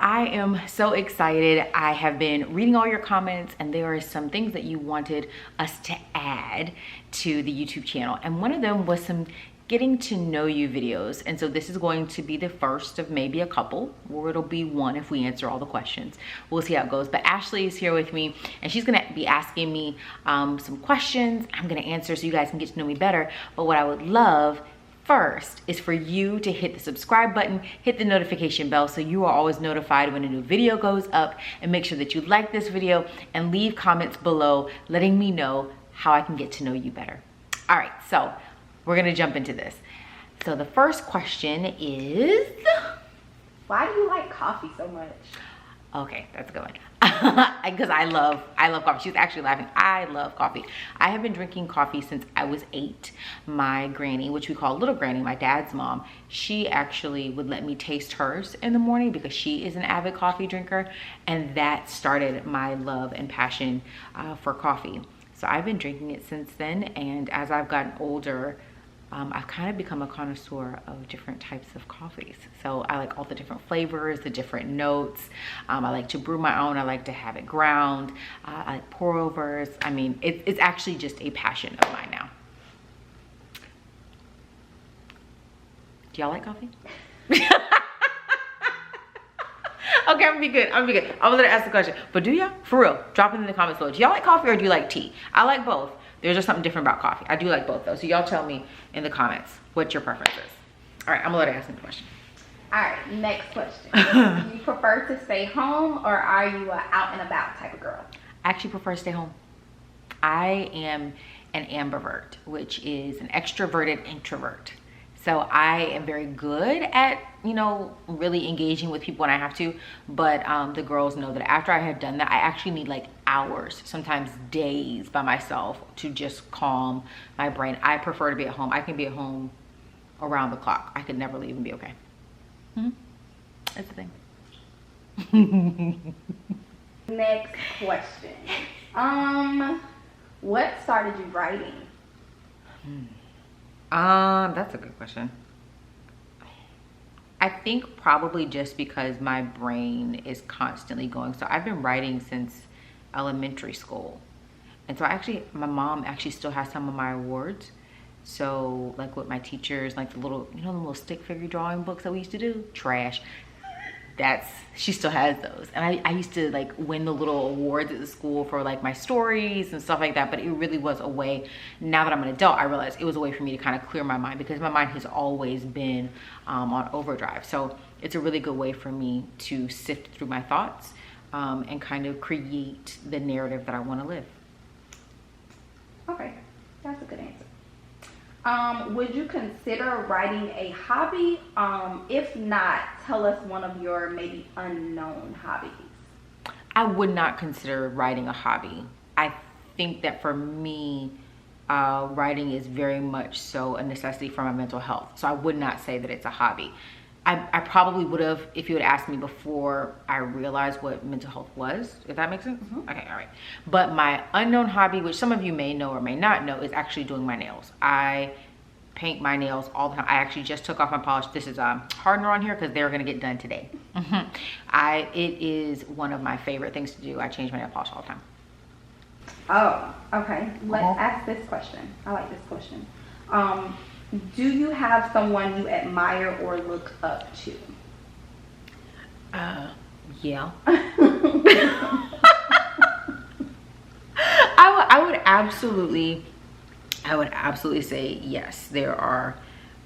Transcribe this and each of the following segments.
I am so excited. I have been reading all your comments and there are some things that you wanted us to add to the YouTube channel. And one of them was some getting to know you videos. And so this is going to be the first of maybe a couple, or it'll be one if we answer all the questions. We'll see how it goes. But Ashley is here with me and she's gonna be asking me some questions. I'm gonna answer so you guys can get to know me better. But what I would love first is for you to hit the subscribe button, hit the notification bell so you are always notified when a new video goes up, and make sure that you like this video and leave comments below letting me know how I can get to know you better. All right, so we're gonna jump into this. So the first question is, why do you like coffee so much? Okay, that's a good one. Because I love coffee. She's actually laughing. I love coffee. I have been drinking coffee since I was 8. My granny, which we call little granny, my dad's mom, she actually would let me taste hers in the morning because she is an avid coffee drinker. And that started my love and passion for coffee. So I've been drinking it since then. And as I've gotten older, I've kind of become a connoisseur of different types of coffees. So I like all the different flavors, the different notes. I like to brew my own. I like to have it ground. I like pour overs. I mean, it's actually just a passion of mine now. Do y'all like coffee? Okay, I'm gonna be good. I'm gonna let her ask the question. But do y'all? For real, drop it in the comments below. Do y'all like coffee or do you like tea? I like both. There's just something different about coffee. I do like both though. So y'all tell me in the comments what your preference is. All right, I'm gonna let her ask me the question. All right, next question. Do you prefer to stay home or are you an out and about type of girl? I actually prefer to stay home. I am an ambivert, which is an extroverted introvert. So I am very good at, you know, really engaging with people when I have to. But the girls know that after I have done that, I actually need like hours, sometimes days by myself to just calm my brain. I prefer to be at home. I can be at home around the clock. I could never leave and be okay. That's the thing. Next question. What started you writing? That's a good question. I think probably just because my brain is constantly going. So I've been writing since elementary school. And so my mom actually still has some of my awards. So like with my teachers, like the little, you know, the little stick figure drawing books that we used to do, trash. She still has those. And I used to like win the little awards at the school for like my stories and stuff like that. But it really was a way, now that I'm an adult, I realized it was a way for me to kind of clear my mind because my mind has always been on overdrive. So it's a really good way for me to sift through my thoughts and kind of create the narrative that I want to live. Okay, that's a good answer. Would you consider writing a hobby? If not, tell us one of your maybe unknown hobbies. I would not consider writing a hobby. I think that for me, writing is very much so a necessity for my mental health. So I would not say that it's a hobby. I probably would have, if you had asked me before I realized what mental health was, if that makes sense. Okay, all right. But my unknown hobby, which some of you may know or may not know, is actually doing my nails. I paint my nails all the time. I actually just took off my polish. This is hardener on here because they're gonna get done today. It is one of my favorite things to do. I change my nail polish all the time. Oh, okay. Let's ask this question. I like this question. Do you have someone you admire or look up to? Yeah. I would absolutely say yes. There are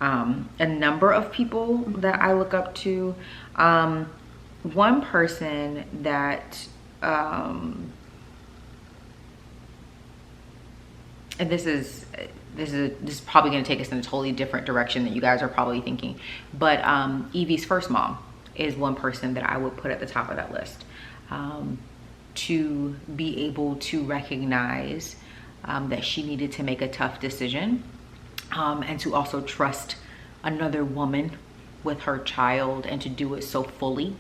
a number of people that I look up to. One person that and this is probably going to take us in a totally different direction than you guys are probably thinking, but Evie's first mom is one person that I would put at the top of that list. To be able to recognize that she needed to make a tough decision, and to also trust another woman with her child and to do it so fully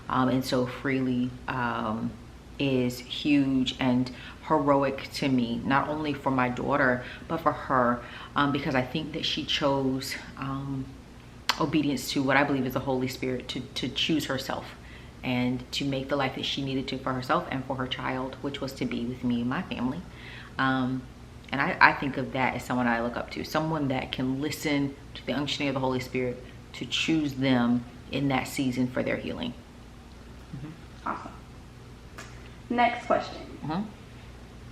and so freely is huge and heroic to me, not only for my daughter, but for her, because I think that she chose obedience to what I believe is the Holy Spirit to choose herself and to make the life that she needed to for herself and for her child, which was to be with me and my family. And I think of that as someone I look up to, someone that can listen to the unctioning of the Holy Spirit to choose them in that season for their healing. Awesome. Next question.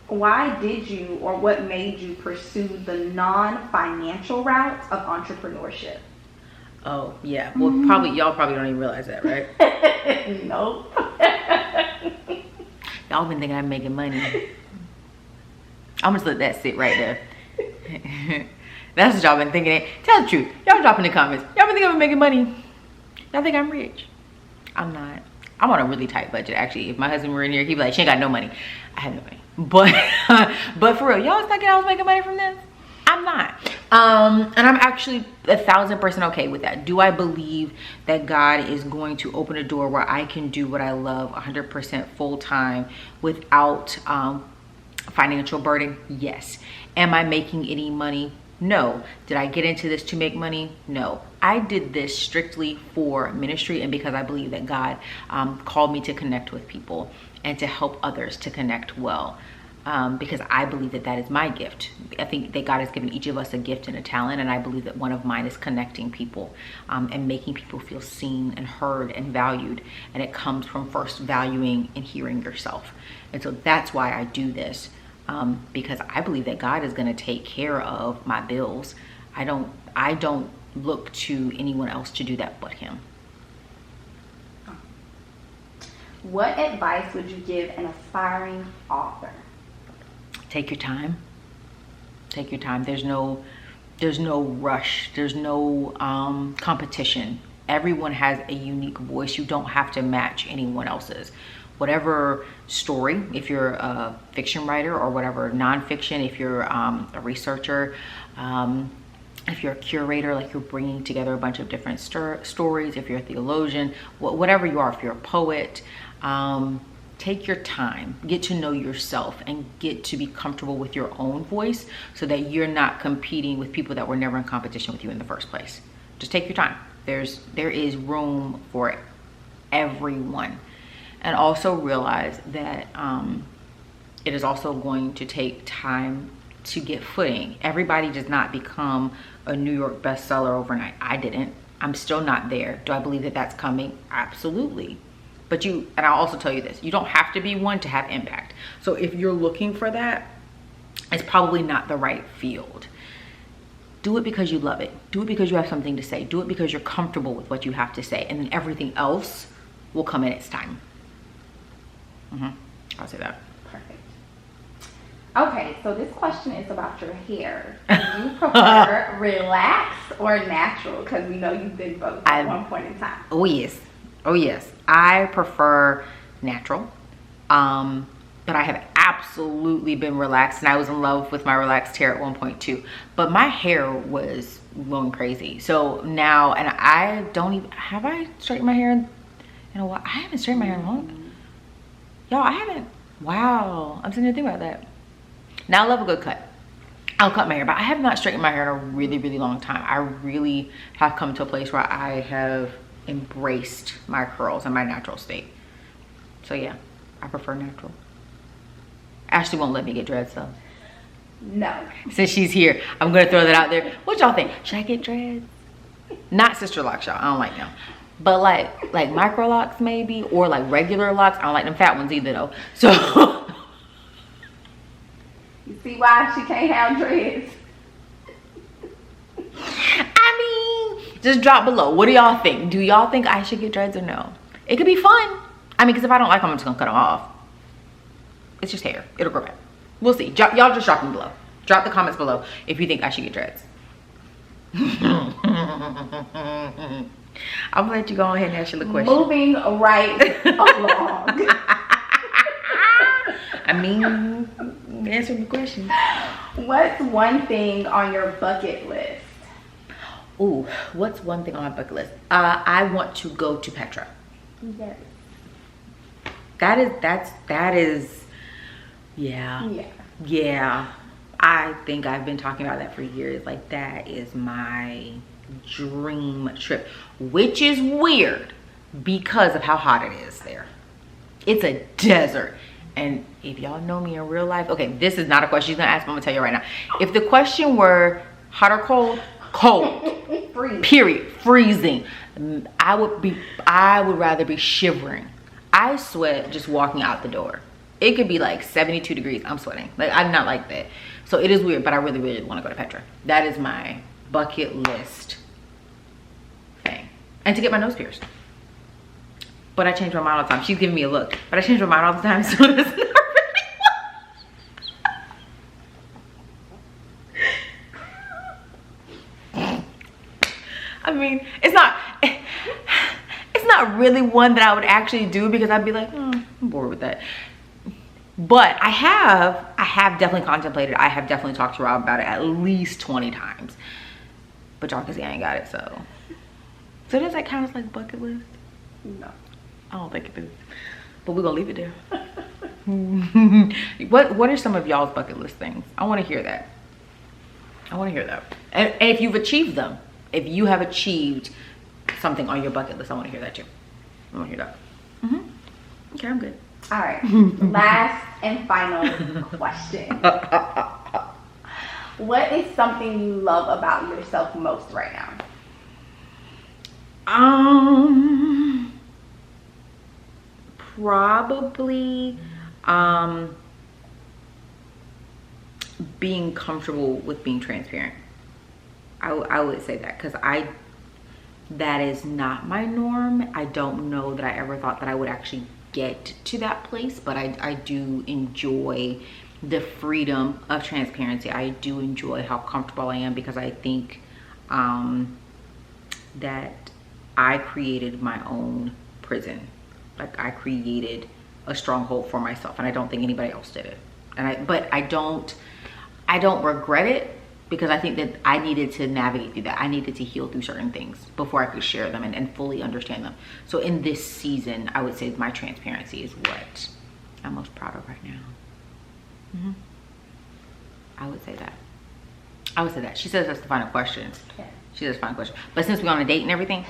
Why did you, or what made you pursue the non-financial route of entrepreneurship? Oh, yeah. Well, y'all probably don't even realize that, right? Nope. Y'all been thinking I'm making money. I'm just let that sit right there. That's what y'all been thinking. Tell the truth. Y'all drop in the comments. Y'all been thinking I'm making money. Y'all think I'm rich. I'm not. I'm on a really tight budget, actually. If my husband were in here, he'd be like, she ain't got no money. I have no money. But for real, y'all was thinking I was making money from this? I'm not. And I'm actually 1,000% okay with that. Do I believe that God is going to open a door where I can do what I love 100% full time without financial burden? Yes. Am I making any money? No. Did I get into this to make money? No. I did this strictly for ministry and because I believe that God called me to connect with people and to help others to connect well. Because I believe that that is my gift. I think that God has given each of us a gift and a talent, and I believe that one of mine is connecting people and making people feel seen and heard and valued. And it comes from first valuing and hearing yourself. And so that's why I do this, because I believe that God is going to take care of my bills. I don't look to anyone else to do that but Him. What advice would you give an aspiring author? Take your time. Take your time. There's no rush. There's no competition. Everyone has a unique voice. You don't have to match anyone else's. Whatever story, if you're a fiction writer, or whatever nonfiction, if you're a researcher, if you're a curator, like you're bringing together a bunch of different stories, if you're a theologian, whatever you are, if you're a poet, take your time, get to know yourself and get to be comfortable with your own voice so that you're not competing with people that were never in competition with you in the first place. Just take your time. There is room for everyone. And also realize that it is also going to take time to get footing. Everybody does not become a New York bestseller overnight. I didn't. I'm still not there. Do I believe that that's coming? Absolutely. But and I'll also tell you this, you don't have to be one to have impact. So if you're looking for that, it's probably not the right field. Do it because you love it. Do it because you have something to say. Do it because you're comfortable with what you have to say. And then everything else will come in its time. I'll say that. Perfect. Okay, so this question is about your hair. Do you prefer relaxed or natural? Because we know you've been both at one point in time. Oh yes. Oh yes. I prefer natural. But I have absolutely been relaxed, and I was in love with my relaxed hair at one point too. But my hair was going crazy. So now, and I don't even, have I straightened my hair in a while? I haven't straightened my hair in a long time. Y'all, I haven't. Wow. I'm sitting here thinking about that. Now I love a good cut. I'll cut my hair, but I have not straightened my hair in a really, really long time. I really have come to a place where I have embraced my curls and my natural state. So yeah, I prefer natural. Ashley won't let me get dreads though. No. Since she's here, I'm gonna throw that out there. What y'all think? Should I get dreads? Not sister locks, y'all. I don't like them. But like micro locks maybe, or like regular locks. I don't like them fat ones either though. So you see why she can't have dreads? I mean, just drop below. What do y'all think? Do y'all think I should get dreads or no? It could be fun. I mean, because if I don't like them, I'm just gonna cut them off. It's just hair. It'll grow back. We'll see. Y'all just drop them below. Drop the comments below if you think I should get dreads. I'm gonna let you go ahead and answer the question. Moving right along. I mean, answer the question. What's one thing on your bucket list? Ooh, what's one thing on my bucket list? I want to go to Petra. Yes. That is, yeah. Yeah. Yeah. I think I've been talking about that for years. Like, that is my dream trip, which is weird because of how hot it is there. It's a desert. And if y'all know me in real life, okay, this is not a question she's gonna ask, but I'm gonna tell you right now. If the question were hot or cold, cold. Freezing. Period. Freezing. I would rather be shivering. I sweat just walking out the door. It could be like 72 degrees. I'm sweating. Like, I'm not like that. So it is weird, but I really, really want to go to Petra. That is my bucket list thing. And to get my nose pierced. But I change my mind all the time. She's giving me a look. But I change my mind all the time, so it's not really one. I mean, it's not really one that I would actually do because I'd be like, I'm bored with that. But I have definitely contemplated. I have definitely talked to Rob about it at least 20 times. But y'all can see I ain't got it, so does that count as like bucket list? No. I don't think it is. But we're gonna leave it there. What are some of y'all's bucket list things? I wanna hear that. I wanna hear that. And if you've achieved them, if you have achieved something on your bucket list, I wanna hear that too. I wanna hear that. Okay, I'm good. All right. Last and final question. What is something you love about yourself most right now? Probably being comfortable with being transparent. I would say that because that is not my norm. I don't know that I ever thought that I would actually get to that place, but I do enjoy the freedom of transparency. I do enjoy how comfortable I am because I think that I created my own prison. Like, I created a stronghold for myself, and I don't think anybody else did it. But I don't regret it because I think that I needed to navigate through that. I needed to heal through certain things before I could share them and fully understand them. So in this season, I would say my transparency is what I'm most proud of right now. I would say that. She says that's the final question. Yeah. She says final question. But since we're on a date and everything,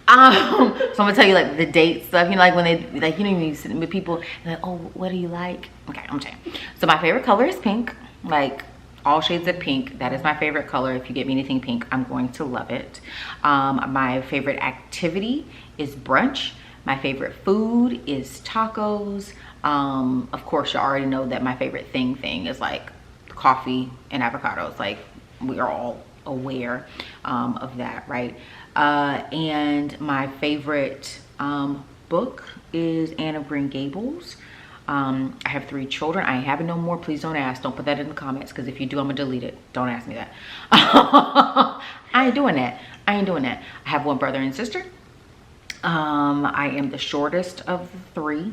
so I'm gonna tell you like the date stuff. You know, like when they like, you know, you sit with people and like, oh, what do you like? Okay, I'm saying. So my favorite color is pink. Like, all shades of pink. That is my favorite color. If you get me anything pink, I'm going to love it. My favorite activity is brunch. My favorite food is tacos. Of course, you already know that my favorite thing is like coffee and avocados. Like, we are all aware of that, right? And my favorite book is Anne of Green Gables. I have 3 children. I ain't having no more. Please don't ask. Don't put that in the comments, because if you do, I'm gonna delete it. Don't ask me that. I ain't doing that. I have 1 brother and sister. I am the shortest of the 3.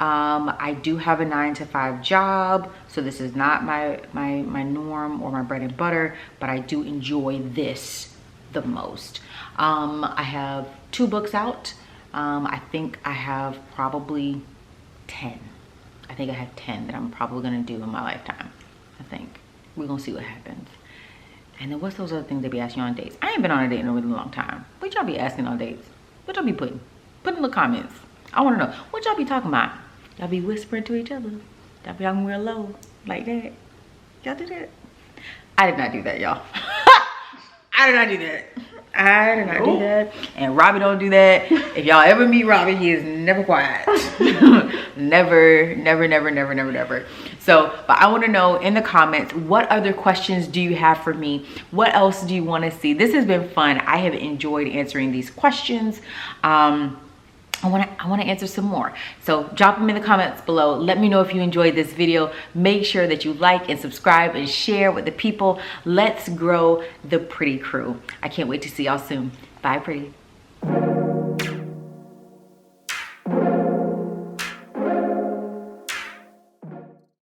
I do have a 9-to-5 job, so this is not my norm or my bread and butter, but I do enjoy this the most. I have 2 books out. I think I have probably 10. I think I have 10 that I'm probably gonna do in my lifetime. I think we're gonna see what happens. And then what's those other things they be asking you on dates? I ain't been on a date in a really long time. What y'all be asking on dates? What y'all be putting? Put in the comments. I wanna know what y'all be talking about. Y'all be whispering to each other. Y'all be talking real low like that. Y'all do that? I did not do that, y'all. I did not do that. I did not do that. And Robbie don't do that. If y'all ever meet Robbie, he is never quiet. Never. So, but I want to know in the comments, what other questions do you have for me? What else do you want to see? This has been fun. I have enjoyed answering these questions. I want to answer some more. So drop them in the comments below. Let me know if you enjoyed this video. Make sure that you like and subscribe and share with the people. Let's grow the Pretty Crew. I can't wait to see y'all soon. Bye, pretty.